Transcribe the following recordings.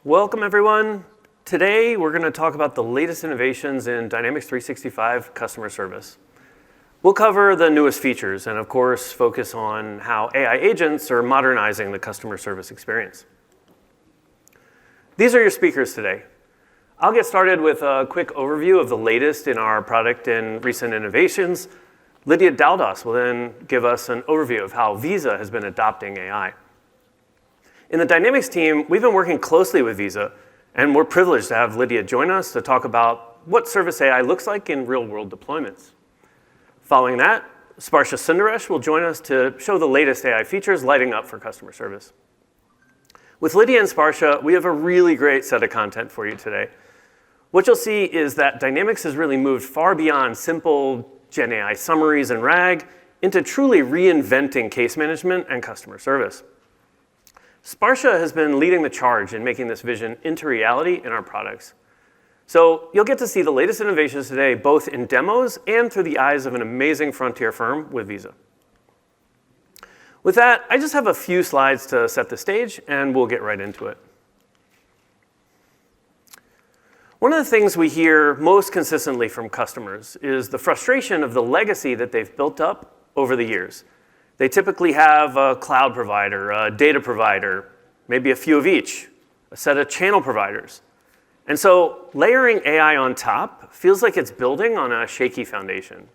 Welcome, everyone. Today, we're going to talk about the latest innovations in Dynamics 365 customer service. We'll cover the newest features and, of course, focus on how AI agents are modernizing the customer service experience. These are your speakers today. I'll get started with a quick overview of the latest in our product and recent innovations. Lydia Daldas will then give us an overview of how Visa has been adopting AI. In the Dynamics team, we've been working closely with Visa, and we're privileged to have Lydia join us to talk about what Service AI looks like in real-world deployments. Following that, Sparsha Sundaresh will join us to show the latest AI features lighting up for customer service. With Lydia and Sparsha, we have a really great set of content for you today. What you'll see is that Dynamics has really moved far beyond simple Gen AI summaries and RAG into truly reinventing case management and customer service. Sparsha has been leading the charge in making this vision into reality in our products. So you'll get to see the latest innovations today, both in demos and through the eyes of an amazing frontier firm with Visa. With that, I just have a few slides to set the stage, and we'll get right into it. One of the things we hear most consistently from customers is the frustration of the legacy that they've built up over the years. They typically have a cloud provider, a data provider, maybe a few of each, a set of channel providers. And so layering AI on top feels like it's building on a shaky foundation.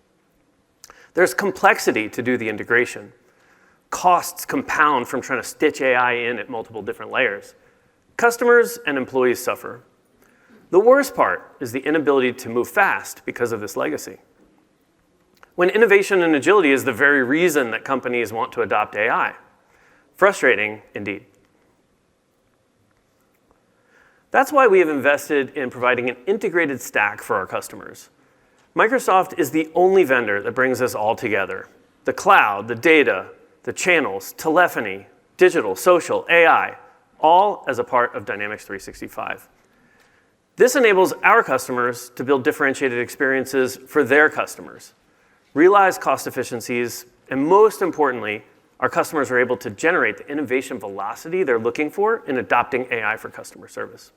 There's complexity to do the integration. Costs compound from trying to stitch AI in at multiple different layers. Customers and employees suffer. The worst part is the inability to move fast because of this legacy. When innovation and agility is the very reason that companies want to adopt AI. Frustrating indeed. That's why we have invested in providing an integrated stack for our customers. Microsoft is the only vendor that brings us all together. The cloud, the data, the channels, telephony, digital, social, AI, all as a part of Dynamics 365. This enables our customers to build differentiated experiences for their customers, realize cost efficiencies, and most importantly, our customers are able to generate the innovation velocity they're looking for in adopting AI for customer service.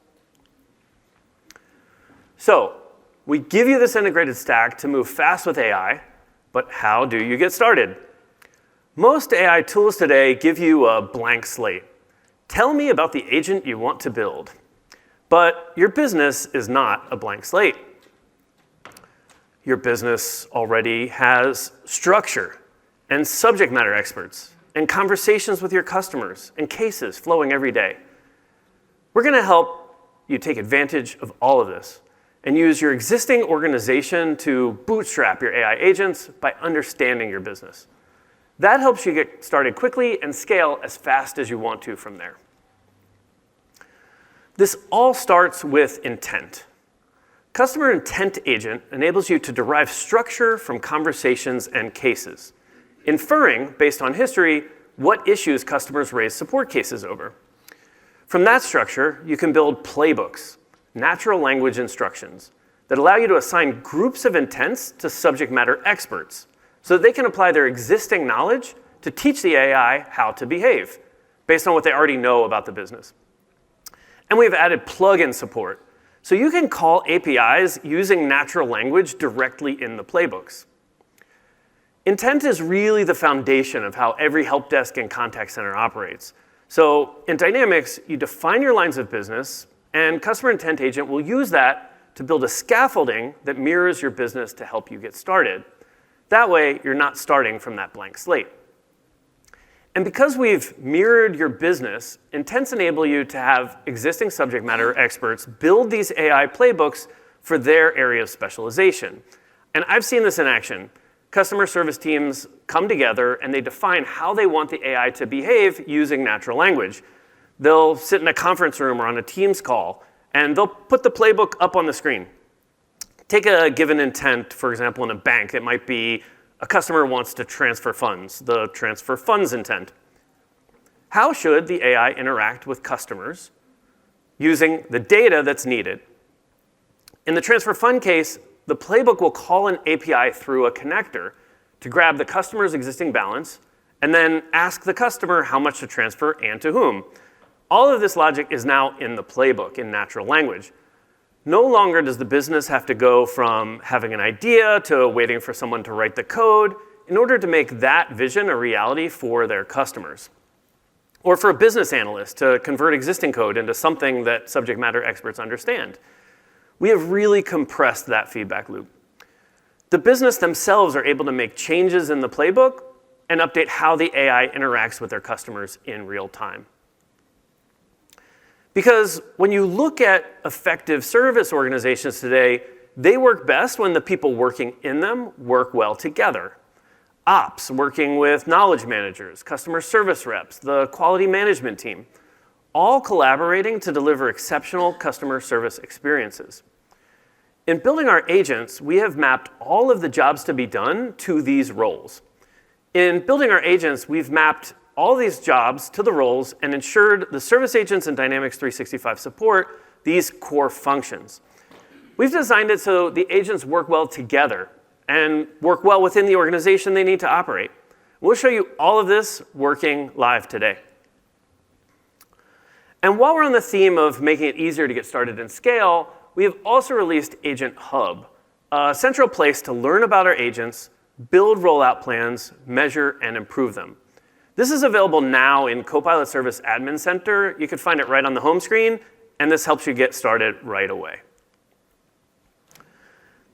So, we give you this integrated stack to move fast with AI, but how do you get started? Most AI tools today give you a blank slate. Tell me about the agent you want to build. But your business is not a blank slate. Your business already has structure and subject matter experts and conversations with your customers and cases flowing every day. We're going to help you take advantage of all of this and use your existing organization to bootstrap your AI agents by understanding your business. That helps you get started quickly and scale as fast as you want to from there. This all starts with intent. Customer Intent Agent enables you to derive structure from conversations and cases, inferring, based on history, what issues customers raise support cases over. From that structure, you can build playbooks, natural language instructions, that allow you to assign groups of intents to subject matter experts so that they can apply their existing knowledge to teach the AI how to behave, based on what they already know about the business. And we've added plugin support, so you can call APIs using natural language directly in the playbooks. Intent is really the foundation of how every help desk and contact center operates. So in Dynamics, you define your lines of business, and Customer Intent Agent will use that to build a scaffolding that mirrors your business to help you get started. That way, you're not starting from that blank slate. And because we've mirrored your business, intents enable you to have existing subject matter experts build these AI playbooks for their area of specialization. And I've seen this in action. Customer service teams come together and they define how they want the AI to behave using natural language. They'll sit in a conference room or on a Teams call, and they'll put the playbook up on the screen. Take a given intent, for example, in a bank. It might be a customer wants to transfer funds, the transfer funds intent. How should the AI interact with customers using the data that's needed? In the transfer fund case, the playbook will call an API through a connector to grab the customer's existing balance and then ask the customer how much to transfer and to whom. All of this logic is now in the playbook in natural language. No longer does the business have to go from having an idea to waiting for someone to write the code in order to make that vision a reality for their customers. Or for a business analyst to convert existing code into something that subject matter experts understand. We have really compressed that feedback loop. The business themselves are able to make changes in the playbook and update how the AI interacts with their customers in real time. Because when you look at effective service organizations today, they work best when the people working in them work well together. Ops, working with knowledge managers, customer service reps, the quality management team, all collaborating to deliver exceptional customer service experiences. In building our agents, we have mapped all of the jobs to be done to these roles. In building our agents, we've mapped all these jobs to the roles and ensured the service agents and Dynamics 365 support these core functions. We've designed it so the agents work well together and work well within the organization they need to operate. We'll show you all of this working live today. And while we're on the theme of making it easier to get started and scale, we have also released Agent Hub, a central place to learn about our agents, build rollout plans, measure, and improve them. This is available now in Copilot Service Admin Center. You can find it right on the home screen, and this helps you get started right away.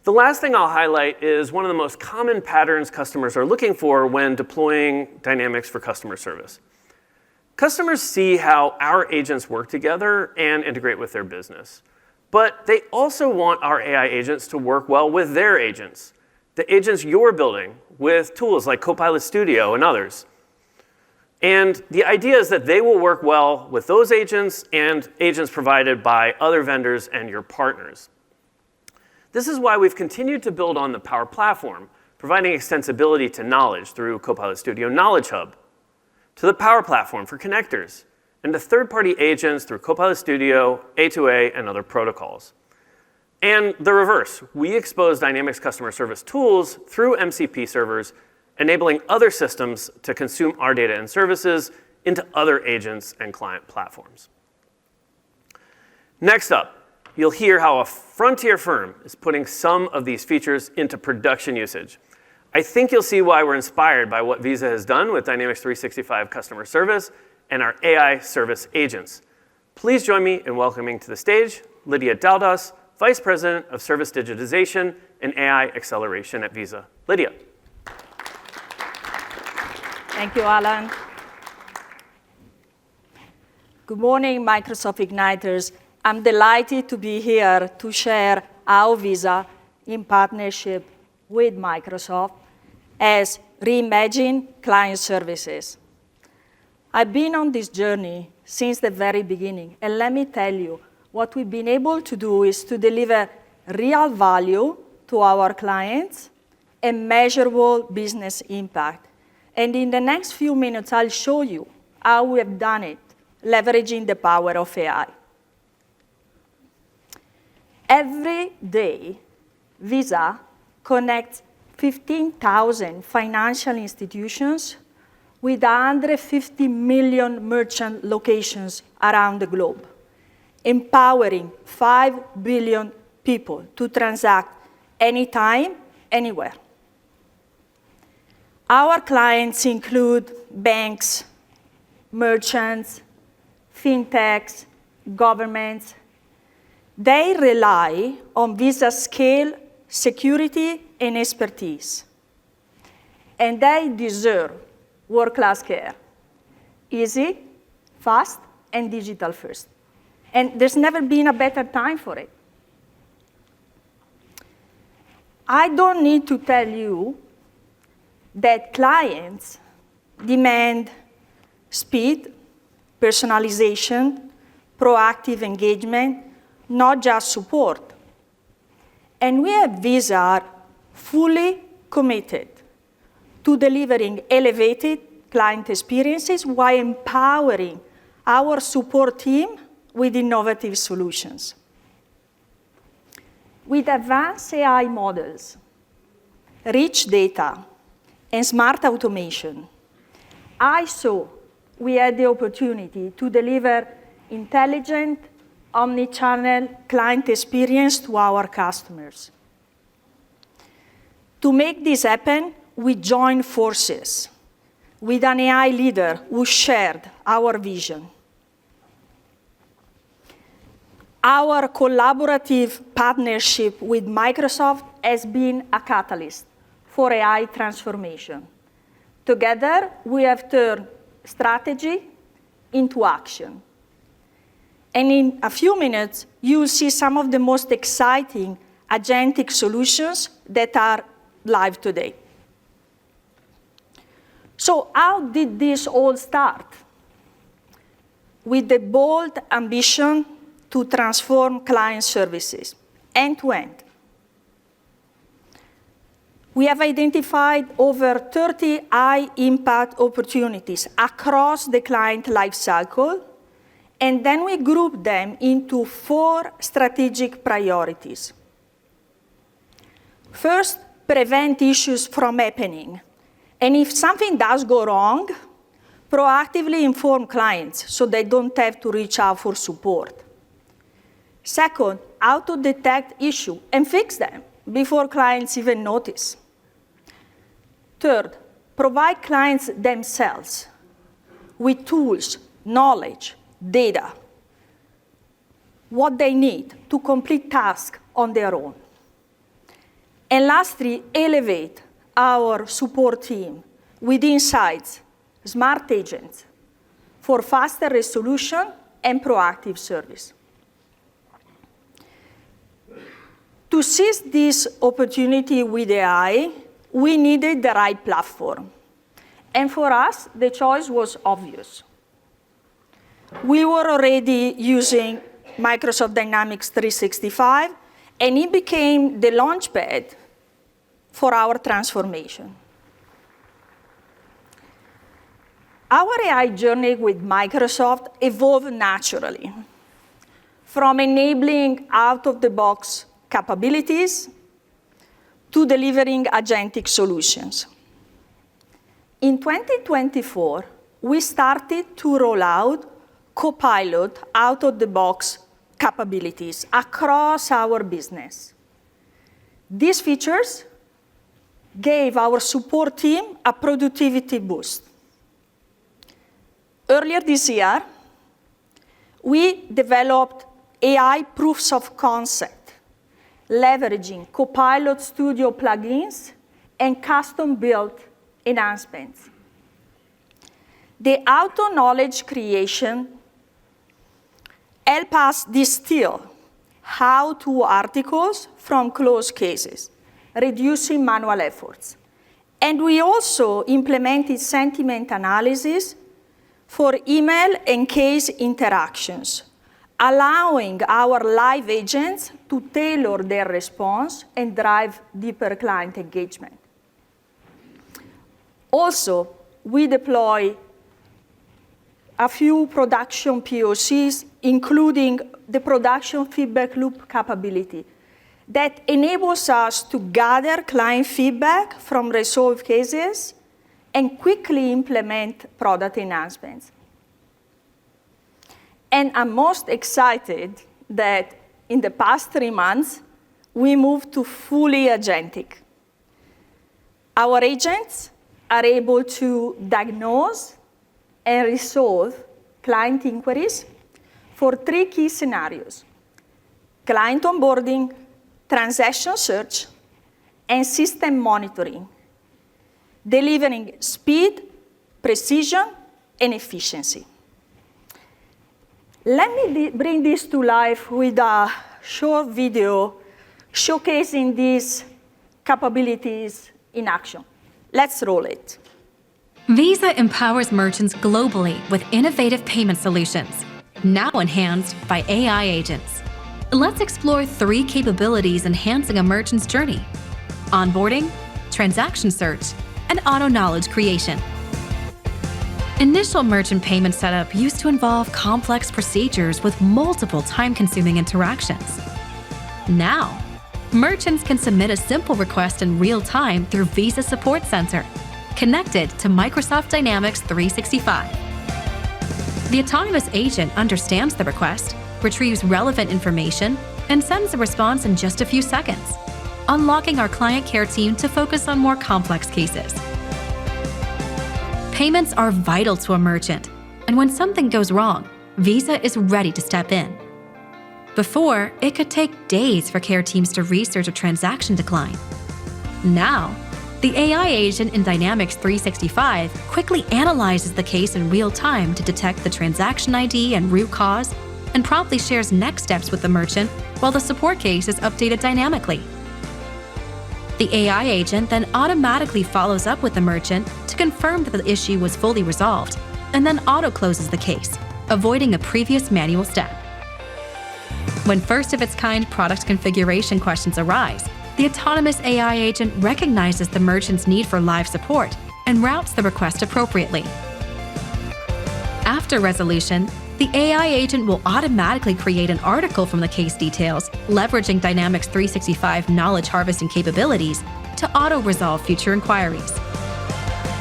The last thing I'll highlight is one of the most common patterns customers are looking for when deploying Dynamics for customer service. Customers see how our agents work together and integrate with their business. But they also want our AI agents to work well with their agents, the agents you're building with tools like Copilot Studio and others. And the idea is that they will work well with those agents and agents provided by other vendors and your partners. This is why we've continued to build on the Power Platform, providing extensibility to knowledge through Copilot Studio Knowledge Hub, to the Power Platform for connectors, and to third-party agents through Copilot Studio, A2A, and other protocols. And the reverse, we expose Dynamics customer service tools through MCP servers, enabling other systems to consume our data and services into other agents and client platforms. Next up, you'll hear how a frontier firm is putting some of these features into production usage. I think you'll see why we're inspired by what Visa has done with Dynamics 365 customer service and our AI service agents. Please join me in welcoming to the stage Lydia Daldas, Vice President of Service Digitization and AI Acceleration at Visa. Lydia. Thank you, Alan. Good morning, Microsoft Igniters. I'm delighted to be here to share how Visa, in partnership with Microsoft, has reimagined client services. I've been on this journey since the very beginning, and let me tell you, what we've been able to do is to deliver real value to our clients and measurable business impact. And in the next few minutes, I'll show you how we have done it, leveraging the power of AI. Every day, Visa connects 15,000 financial institutions with 150 million merchant locations around the globe, empowering 5 billion people to transact anytime, anywhere. Our clients include banks, merchants, fintechs, governments. They rely on Visa's scale, security, and expertise. And they deserve world-class care. Easy, fast, and digital first. And there's never been a better time for it. I don't need to tell you that clients demand speed, personalization, proactive engagement, not just support. And we at Visa are fully committed to delivering elevated client experiences while empowering our support team with innovative solutions. With advanced AI models, rich data, and smart automation, I saw we had the opportunity to deliver intelligent, omni-channel client experience to our customers. To make this happen, we joined forces with an AI leader who shared our vision. Our collaborative partnership with Microsoft has been a catalyst for AI transformation. Together, we have turned strategy into action. And in a few minutes, you'll see some of the most exciting agentic solutions that are live today. So how did this all start? With the bold ambition to transform client services end-to-end. We have identified over 30 high-impact opportunities across the client lifecycle, and then we grouped them into 4 strategic priorities. First, prevent issues from happening. And if something does go wrong, proactively inform clients so they don't have to reach out for support. Second, how to detect issues and fix them before clients even notice. Third, provide clients themselves with tools, knowledge, data, what they need to complete tasks on their own. And lastly, elevate our support team with insights, smart agents for faster resolution and proactive service. To seize this opportunity with AI, we needed the right platform. And for us, the choice was obvious. We were already using Microsoft Dynamics 365, and it became the launchpad for our transformation. Our AI journey with Microsoft evolved naturally, from enabling out-of-the-box capabilities to delivering agentic solutions. In 2024, we started to roll out Copilot out-of-the-box capabilities across our business. These features gave our support team a productivity boost. Earlier this year, we developed AI proofs of concept, leveraging Copilot Studio plugins and custom-built enhancements. The auto-knowledge creation help us distill how-to articles from closed cases, reducing manual efforts. And we also implemented sentiment analysis for email and case interactions, allowing our live agents to tailor their response and drive deeper client engagement. Also, we deploy a few production POCs, including the production feedback loop capability that enables us to gather client feedback from resolved cases and quickly implement product enhancements. And I'm most excited that in the past 3 months, we moved to fully agentic. Our agents are able to diagnose and resolve client inquiries for 3 key scenarios: client onboarding, transaction search, and system monitoring, delivering speed, precision, and efficiency. Let me bring this to life with a short video showcasing these capabilities in action. Let's roll it. Visa empowers merchants globally with innovative payment solutions, now enhanced by AI agents. Let's explore 3 capabilities enhancing a merchant's journey: onboarding, transaction search, and auto-knowledge creation. Initial merchant payment setup used to involve complex procedures with multiple time-consuming interactions. Now, merchants can submit a simple request in real time through Visa Support Center, connected to Microsoft Dynamics 365. The autonomous agent understands the request, retrieves relevant information, and sends a response in just a few seconds, unlocking our client care team to focus on more complex cases. Payments are vital to a merchant, and when something goes wrong, Visa is ready to step in. Before, it could take days for care teams to research a transaction decline. Now, the AI agent in Dynamics 365 quickly analyzes the case in real time to detect the transaction ID and root cause, and promptly shares next steps with the merchant while the support case is updated dynamically. The AI agent then automatically follows up with the merchant to confirm that the issue was fully resolved, and then auto-closes the case, avoiding a previous manual step. When first-of-its-kind product configuration questions arise, the autonomous AI agent recognizes the merchant's need for live support and routes the request appropriately. After resolution, the AI agent will automatically create an article from the case details, leveraging Dynamics 365 knowledge harvesting capabilities to auto-resolve future inquiries.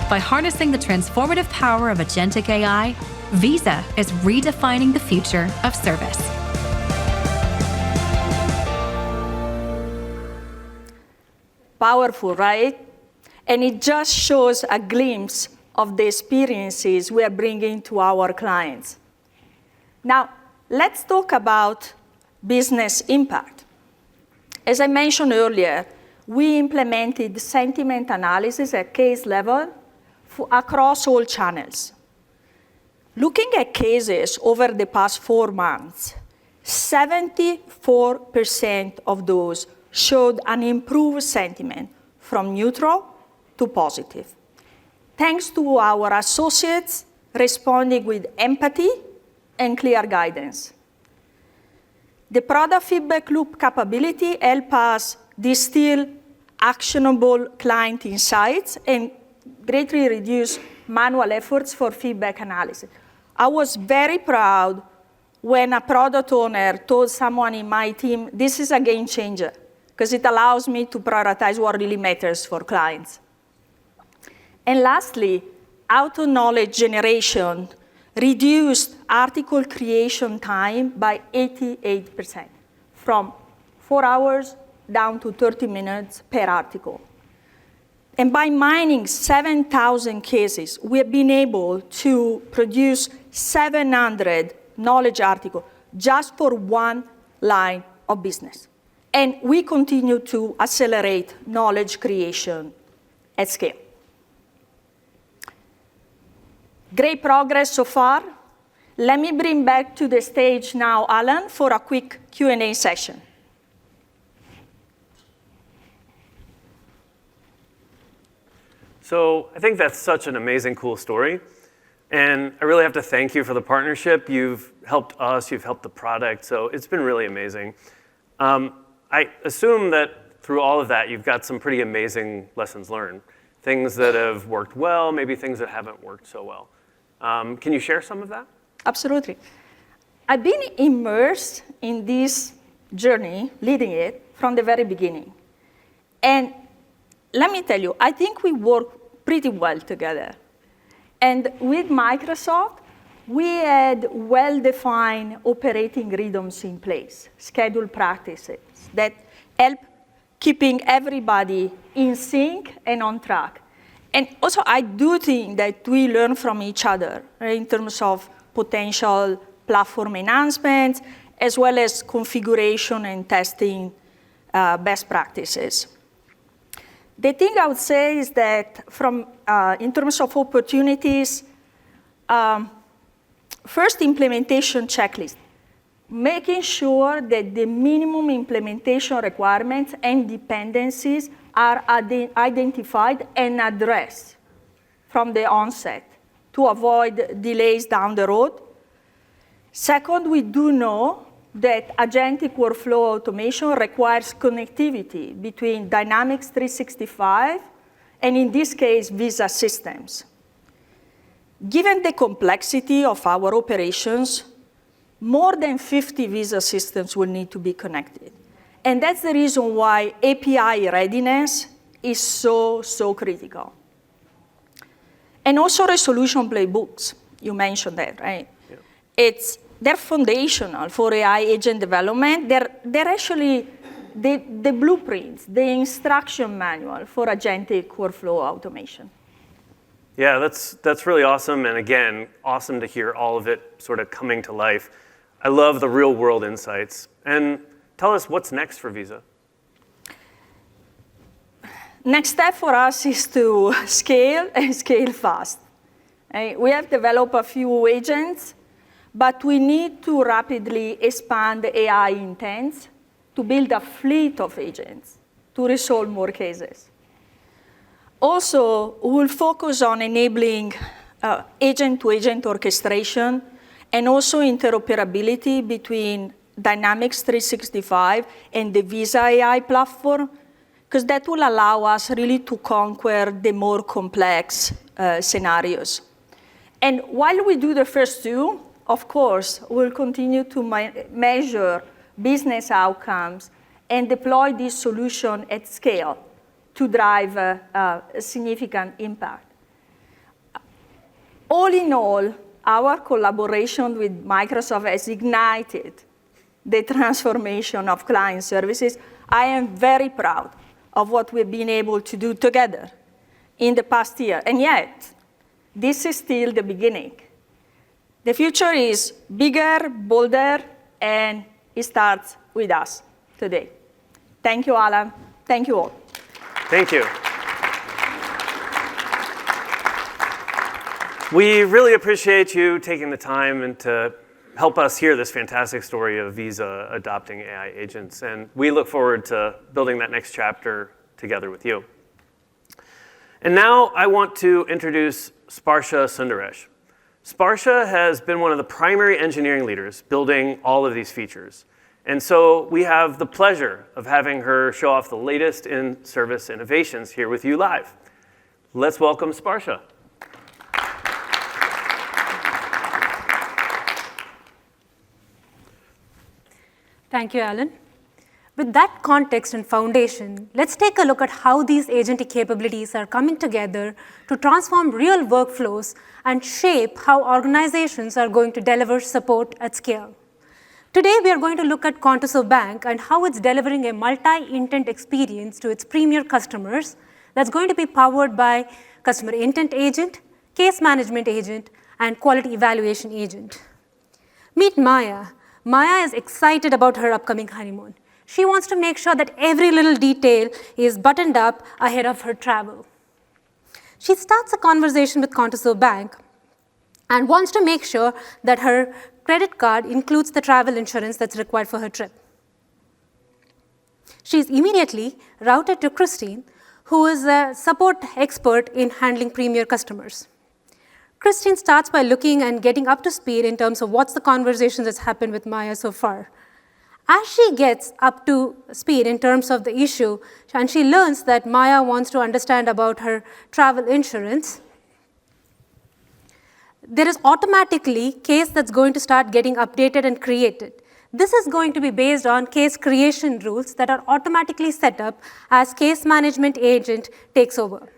By harnessing the transformative power of agentic AI, Visa is redefining the future of service. Powerful, right? And it just shows a glimpse of the experiences we are bringing to our clients. Now, let's talk about business impact. As I mentioned earlier, we implemented sentiment analysis at case level across all channels. Looking at cases over the past 4 months, 74% of those showed an improved sentiment from neutral to positive, thanks to our associates responding with empathy and clear guidance. The product feedback loop capability helps us distill actionable client insights and greatly reduce manual efforts for feedback analysis. I was very proud when a product owner told someone in my team, this is a game changer, because it allows me to prioritize what really matters for clients. And lastly, auto-knowledge generation reduced article creation time by 88%, from 4 hours down to 30 minutes per article. And by mining 7,000 cases, we have been able to produce 700 knowledge articles just for one line of business. And we continue to accelerate knowledge creation at scale. Great progress so far. Let me bring back to the stage now Alan for a quick Q&A session. So I think that's such an amazing, cool story. And I really have to thank you for the partnership. You've helped us, you've helped the product, so it's been really amazing. I assume that through all of that, you've got some pretty amazing lessons learned. Things that have worked well, maybe things that haven't worked so well. Can you share some of that? Absolutely. I've been immersed in this journey, leading it, from the very beginning. And let me tell you, I think we work pretty well together. And with Microsoft, we had well-defined operating rhythms in place, scheduled practices that help keeping everybody in sync and on track. And also, I do think that we learn from each other, right, in terms of potential platform enhancements, as well as configuration and testing best practices. The thing I would say is that in terms of opportunities, first, implementation checklist, making sure that the minimum implementation requirements and dependencies are identified and addressed from the onset to avoid delays down the road. Second, we do know that agentic workflow automation requires connectivity between Dynamics 365 and, in this case, Visa systems. Given the complexity of our operations, more than 50 Visa systems will need to be connected. And that's the reason why API readiness is so critical. And also resolution playbooks, you mentioned that, right? Yeah. they're foundational for AI agent development. They're actually the blueprints, the instruction manual for agentic workflow automation. Yeah, that's really awesome. And again, awesome to hear all of it sort of coming to life. I love the real world insights. And tell us what's next for Visa. Next step for us is to scale and scale fast. We have developed a few agents, but we need to rapidly expand the AI intents to build a fleet of agents to resolve more cases. Also, we'll focus on enabling agent-to-agent orchestration and also interoperability between Dynamics 365 and the Visa AI platform, because that will allow us really to conquer the more complex scenarios. And while we do the first two, of course, we'll continue to measure business outcomes and deploy this solution at scale to drive a significant impact. All in all, our collaboration with Microsoft has ignited the transformation of client services. I am very proud of what we've been able to do together in the past year. And yet, this is still the beginning. The future is bigger, bolder, and it starts with us today. Thank you, Alan. Thank you all. Thank you. We really appreciate you taking the time and to help us hear this fantastic story of Visa adopting AI agents. And we look forward to building that next chapter together with you. And now I want to introduce Sparsha Sundaresh. Sparsha has been one of the primary engineering leaders building all of these features. And so we have the pleasure of having her show off the latest in service innovations here with you live. Let's welcome Sparsha. Thank you, Alan. With that context and foundation, let's take a look at how these agentic capabilities are coming together to transform real workflows and shape how organizations are going to deliver support at scale. Today, we are going to look at Contoso Bank and how it's delivering a multi-intent experience to its premier customers that's going to be powered by Customer Intent Agent, Case Management Agent, and Quality Evaluation Agent. Meet Maya. Maya is excited about her upcoming honeymoon. She wants to make sure that every little detail is buttoned up ahead of her travel. She starts a conversation with Contoso Bank and wants to make sure that her credit card includes the travel insurance that's required for her trip. She's immediately routed to Christine, who is a support expert in handling premier customers. Christine starts by looking and getting up to speed in terms of what's the conversation that's happened with Maya so far. As she gets up to speed in terms of the issue, and she learns that Maya wants to understand about her travel insurance, there is automatically case that's going to start getting updated and created. This is going to be based on case creation rules that are automatically set up as Case Management Agent takes over.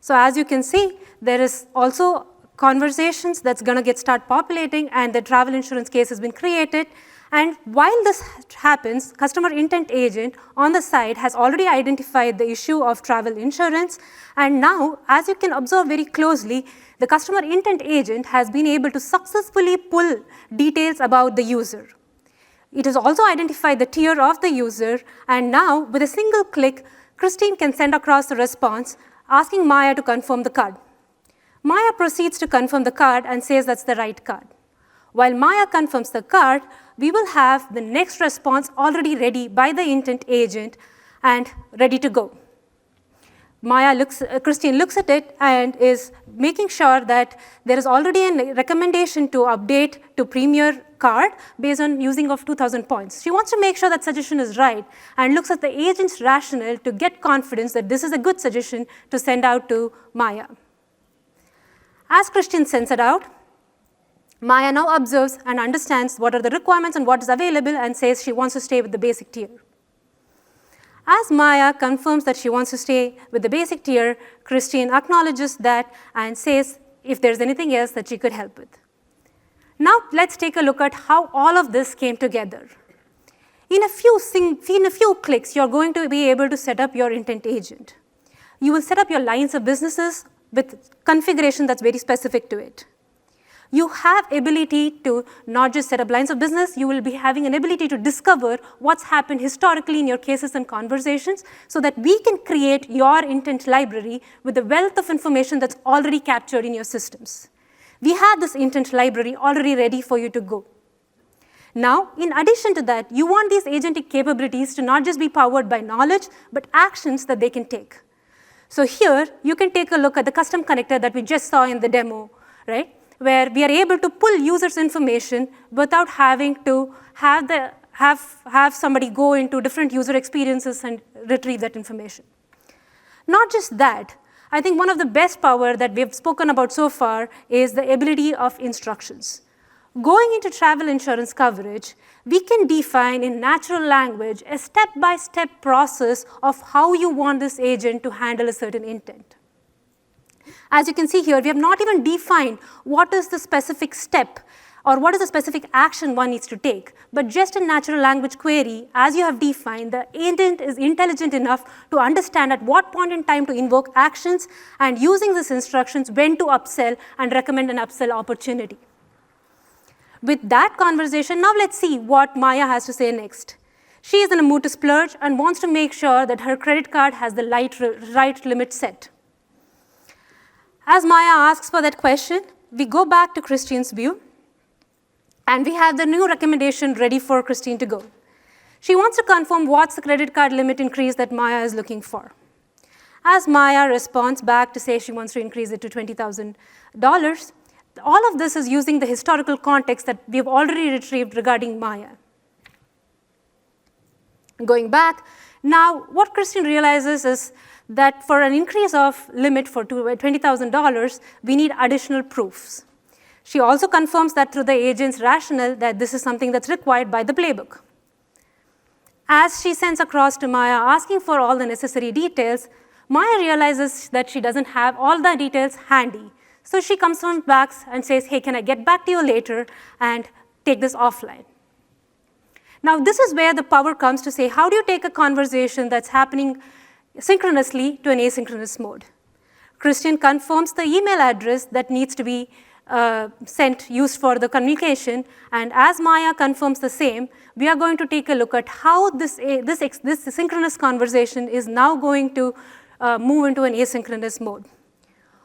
So as you can see, there is also conversations that's going to start populating, and the travel insurance case has been created. And while this happens, Customer Intent Agent on the side has already identified the issue of travel insurance. And now, as you can observe very closely, the Customer Intent Agent has been able to successfully pull details about the user. It has also identified the tier of the user. And now, with a single click, Christine can send across the response asking Maya to confirm the card. Maya proceeds to confirm the card and says that's the right card. While Maya confirms the card, we will have the next response already ready by the intent agent and ready to go. Christine looks at it and is making sure that there is already a recommendation to update to Premier card based on using of 2,000 points. She wants to make sure that suggestion is right and looks at the agent's rationale to get confidence that this is a good suggestion to send out to Maya. As Christine sends it out, Maya now observes and understands what are the requirements and what is available and says she wants to stay with the basic tier. As Maya confirms that she wants to stay with the basic tier, Christine acknowledges that and says if there's anything else that she could help with. Now let's take a look at how all of this came together. In a few clicks, you're going to be able to set up your intent agent. You will set up your lines of businesses with configuration that's very specific to it. You have ability to not just set up lines of business, you will be having an ability to discover what's happened historically in your cases and conversations so that we can create your intent library with a wealth of information that's already captured in your systems. We have this intent library already ready for you to go. Now, in addition to that, you want these agentic capabilities to not just be powered by knowledge, but actions that they can take. So here, you can take a look at the custom connector that we just saw in the demo, right? Where we are able to pull users' information without having to have somebody go into different user experiences and retrieve that information. Not just that, I think one of the best power that we've spoken about so far is the ability of instructions. Going into travel insurance coverage, we can define in natural language a step-by-step process of how you want this agent to handle a certain intent. As you can see here, we have not even defined what is the specific step or what is the specific action one needs to take, but just a natural language query, as you have defined, the agent is intelligent enough to understand at what point in time to invoke actions and using these instructions when to upsell and recommend an upsell opportunity. With that conversation, now let's see what Maya has to say next. She is in a mood to splurge and wants to make sure that her credit card has the right limit set. As Maya asks for that question, we go back to Christine's view, and we have the new recommendation ready for Christine to go. She wants to confirm what's the credit card limit increase that Maya is looking for. As Maya responds back to say she wants to increase it to $20,000, all of this is using the historical context that we've already retrieved regarding Maya. Going back, now what Christine realizes is that for an increase of limit for $20,000, we need additional proofs. She also confirms that through the agent's rationale that this is something that's required by the playbook. As she sends across to Maya asking for all the necessary details, Maya realizes that she doesn't have all the details handy. So she comes back and says, hey, can I get back to you later and take this offline? Now, this is where the power comes to say, how do you take a conversation that's happening synchronously to an asynchronous mode? Christian confirms the email address that needs to be used for the communication, and as Maya confirms the same, we are going to take a look at how this synchronous conversation is now going to move into an asynchronous mode.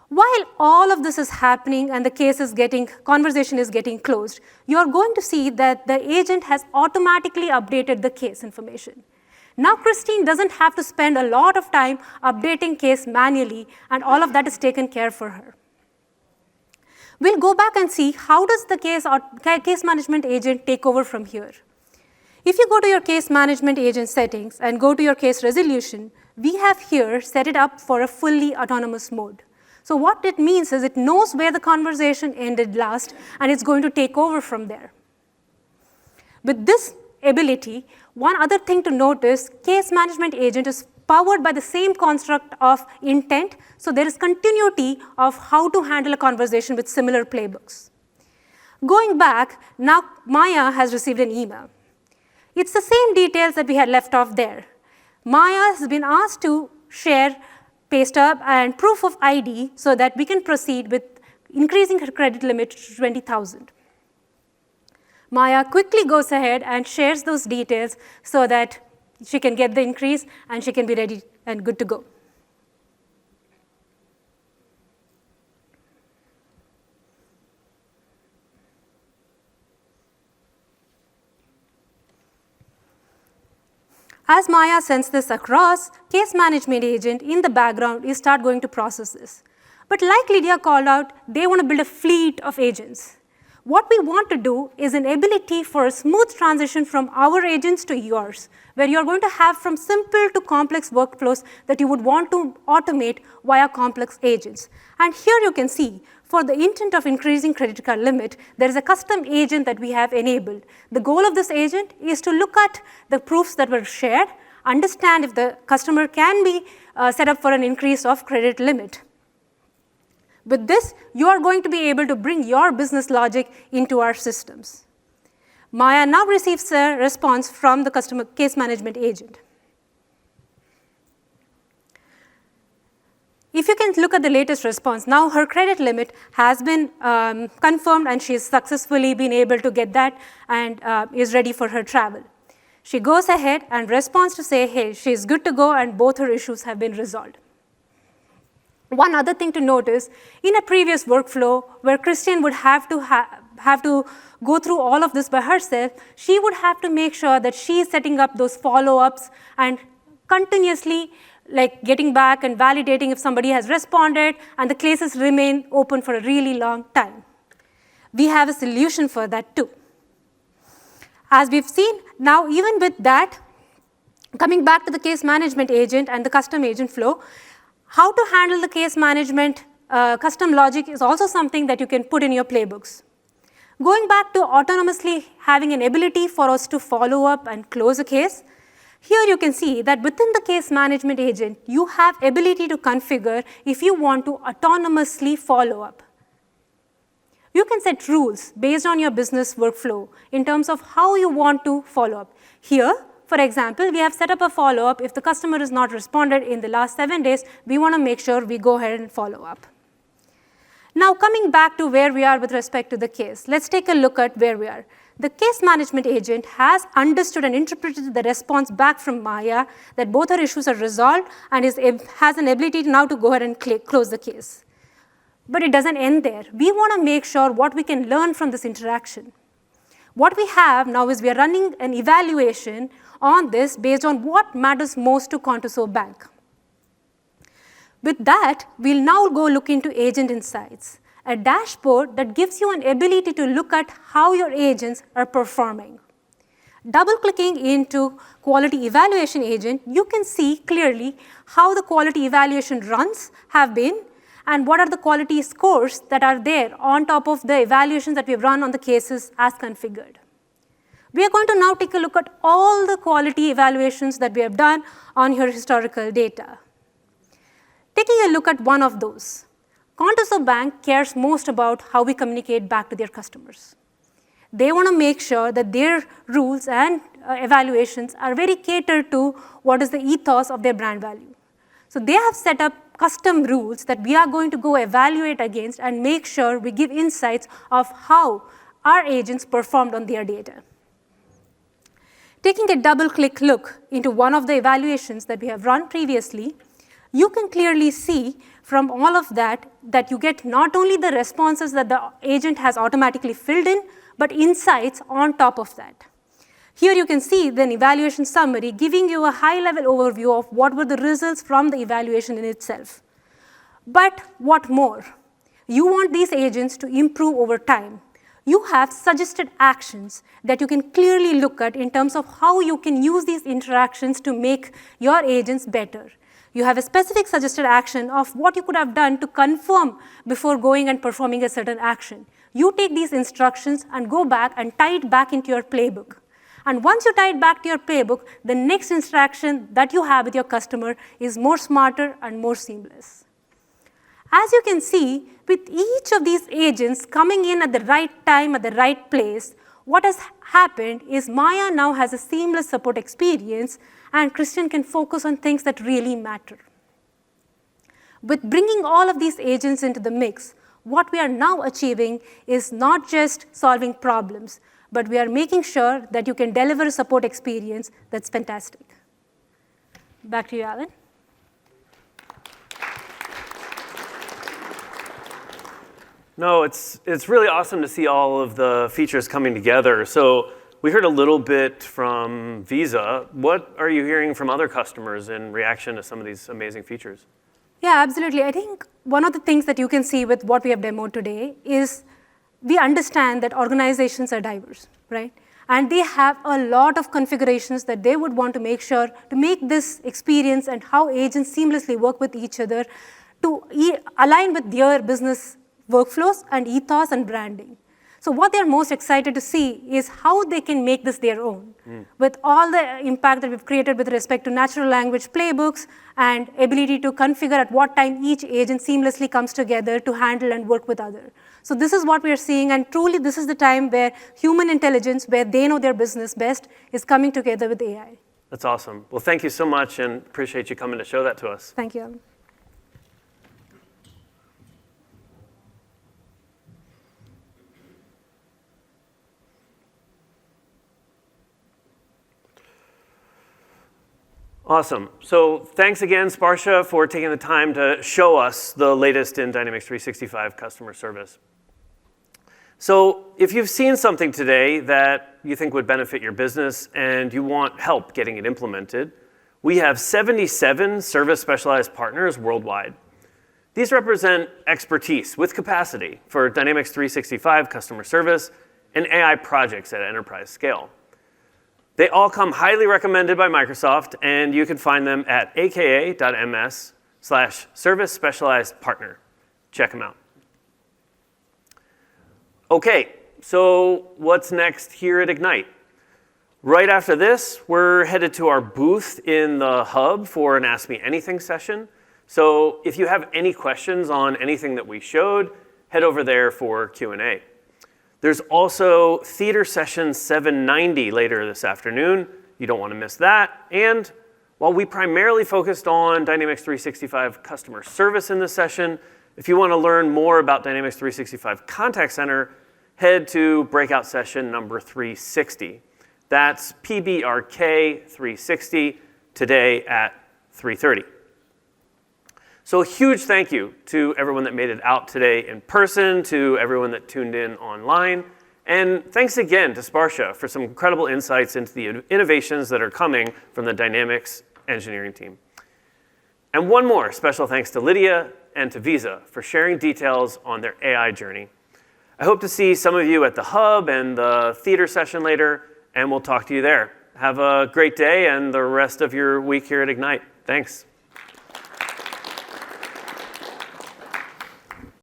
While all of this is happening and the conversation is getting closed, you're going to see that the agent has automatically updated the case information. Now Christine doesn't have to spend a lot of time updating case manually, and all of that is taken care for her. We'll go back and see how does the case management agent take over from here. If you go to your case management agent settings and go to your case resolution, we have here set it up for a fully autonomous mode. So what it means is it knows where the conversation ended last, and it's going to take over from there. With this ability, one other thing to note is case management agent is powered by the same construct of intent, so there is continuity of how to handle a conversation with similar playbooks. Going back, now Maya has received an email. It's the same details that we had left off there. Maya has been asked to share pay stub and proof of ID so that we can proceed with increasing her credit limit to $20,000. Maya quickly goes ahead and shares those details so that she can get the increase and she can be ready and good to go. As Maya sends this across, case management agent in the background is start going to process this. But like Lydia called out, they want to build a fleet of agents. What we want to do is an ability for a smooth transition from our agents to yours, where you're going to have from simple to complex workflows that you would want to automate via complex agents. And here you can see, for the intent of increasing credit card limit, there is a custom agent that we have enabled. The goal of this agent is to look at the proofs that were shared, understand if the customer can be set up for an increase of credit limit. With this, you are going to be able to bring your business logic into our systems. Maya now receives a response from the customer case management agent. If you can look at the latest response, now her credit limit has been confirmed and she's successfully been able to get that and is ready for her travel. She goes ahead and responds to say, hey, she's good to go and both her issues have been resolved. One other thing to note is, in a previous workflow where Christian would have to go through all of this by herself, she would have to make sure that she is setting up those follow-ups and continuously getting back and validating if somebody has responded, and the cases remain open for a really long time. We have a solution for that too. As we've seen, now even with that, coming back to the case management agent and the custom agent flow, how to handle the case management custom logic is also something that you can put in your playbooks. Going back to autonomously having an ability for us to follow up and close a case, here you can see that within the case management agent, you have ability to configure if you want to autonomously follow up. You can set rules based on your business workflow in terms of how you want to follow up. Here, for example, we have set up a follow-up. If the customer has not responded in the last 7 days, we want to make sure we go ahead and follow up. Now, coming back to where we are with respect to the case, let's take a look at where we are. The case management agent has understood and interpreted the response back from Maya that both her issues are resolved and has an ability now to go ahead and close the case. But it doesn't end there. We want to make sure what we can learn from this interaction. What we have now is we are running an evaluation on this based on what matters most to Contoso Bank. With that, we'll now go look into Agent Insights, a dashboard that gives you an ability to look at how your agents are performing. Double-clicking into Quality Evaluation Agent, you can see clearly how the quality evaluation runs have been and what are the quality scores that are there on top of the evaluations that we've run on the cases as configured. We are going to now take a look at all the quality evaluations that we have done on your historical data. Taking a look at one of those, Contoso Bank cares most about how we communicate back to their customers. They want to make sure that their rules and evaluations are very catered to what is the ethos of their brand value. So they have set up custom rules that we are going to go evaluate against and make sure we give insights of how our agents performed on their data. Taking a double-click look into one of the evaluations that we have run previously, you can clearly see from all of that that you get not only the responses that the agent has automatically filled in, but insights on top of that. Here you can see the evaluation summary giving you a high-level overview of what were the results from the evaluation in itself. But what more? You want these agents to improve over time. You have suggested actions that you can clearly look at in terms of how you can use these interactions to make your agents better. You have a specific suggested action of what you could have done to confirm before going and performing a certain action. You take these instructions and go back and tie it back into your playbook. And once you tie it back to your playbook, the next interaction that you have with your customer is more smarter and more seamless. As you can see, with each of these agents coming in at the right time, at the right place, what has happened is Maya now has a seamless support experience and Christian can focus on things that really matter. With bringing all of these agents into the mix, what we are now achieving is not just solving problems, but we are making sure that you can deliver a support experience that's fantastic. Back to you, Alan. No, it's really awesome to see all of the features coming together. So we heard a little bit from Visa. What are you hearing from other customers in reaction to some of these amazing features? Yeah, absolutely. I think one of the things that you can see with what we have demoed today is we understand that organizations are diverse, right? And they have a lot of configurations that they would want to make sure to make this experience and how agents seamlessly work with each other to align with their business workflows and ethos and branding. So what they're most excited to see is how they can make this their own. With all the impact that we've created with respect to natural language playbooks and ability to configure at what time each agent seamlessly comes together to handle and work with others. So this is what we are seeing, and truly this is the time where human intelligence, where they know their business best, is coming together with AI. That's awesome. Well, thank you so much, and appreciate you coming to show that to us. Thank you. Awesome. So thanks again, Sparsha, for taking the time to show us the latest in Dynamics 365 customer service. So if you've seen something today that you think would benefit your business and you want help getting it implemented, we have 77 service specialized partners worldwide. These represent expertise with capacity for Dynamics 365 customer service and AI projects at enterprise scale. They all come highly recommended by Microsoft, and you can find them at aka.ms/service specialized partner. Check them out. Okay, so what's next here at Ignite? Right after this, we're headed to our booth in the hub for an Ask Me Anything session. So if you have any questions on anything that we showed, head over there for Q&A. There's also Theater Session 790 later this afternoon. You don't want to miss that. And while we primarily focused on Dynamics 365 customer service in this session, if you want to learn more about Dynamics 365 Contact Center, head to breakout session number 360. That's PBRK 360 today at 3:30. So a huge thank you to everyone that made it out today in person, to everyone that tuned in online, and thanks again to Sparsha for some incredible insights into the innovations that are coming from the Dynamics engineering team. And one more special thanks to Lydia and to Visa for sharing details on their AI journey. I hope to see some of you at the hub and the theater session later, and we'll talk to you there. Have a great day and the rest of your week here at Ignite. Thanks.